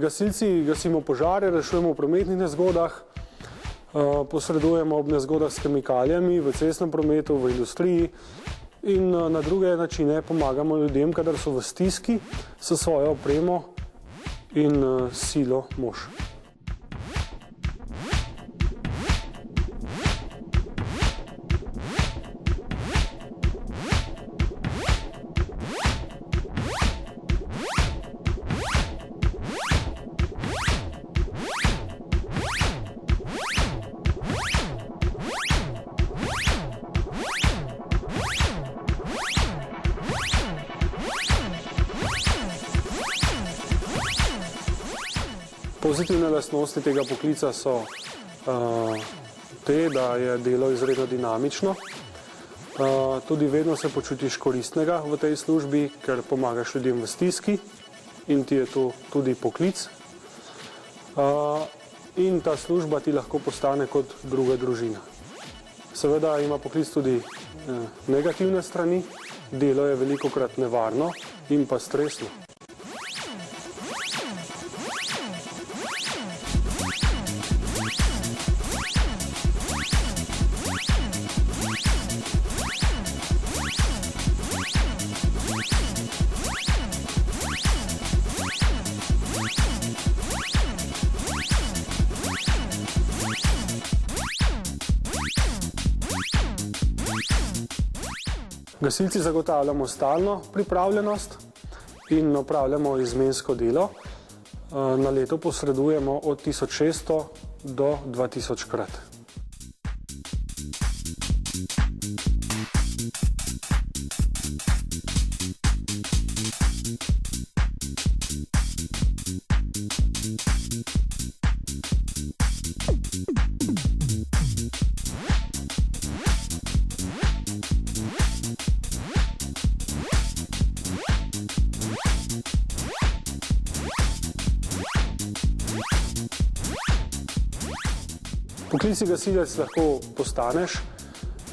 Gasilci gasimo požare, rešujemo v prometnih nezgodah, posredujemo ob nezgodah s kemikalijami v cestnem prometu, v industriji in na druge načine pomagamo ljudem, kadar so v stiski s svojo opremo in silo mož. Pozitivne lastnosti tega poklica so te, da je delo izredno dinamično. Tudi vedno se počutiš koristnega v tej službi, ker pomagaš ljudem v stiski in ti je to tudi poklic. In ta služba ti lahko postane kot druga družina. Seveda ima poklic tudi negativne strani, delo je velikokrat nevarno in pa stresno. Gasilci zagotavljamo stalno pripravljenost in opravljamo izmensko delo. Na leto posredujemo od 1600 do 2000 krat. Poklicni gasilec lahko postaneš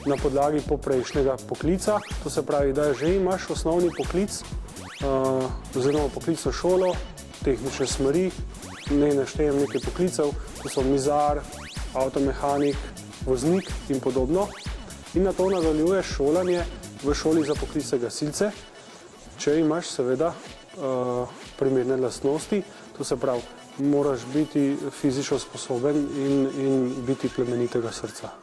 na podlagi poprejšnjega poklica, to se pravi, da že imaš osnovni poklic oziroma poklicno šolo, tehnične smeri, ne naštejem nekaj poklicev, to so mizar, avtomehanik, voznik in podobno. In na to nadaljuješ šolanje v šoli za poklicne gasilce, če imaš seveda primerne lastnosti, to se pravi, moraš biti fizično sposoben in biti plemenitega srca.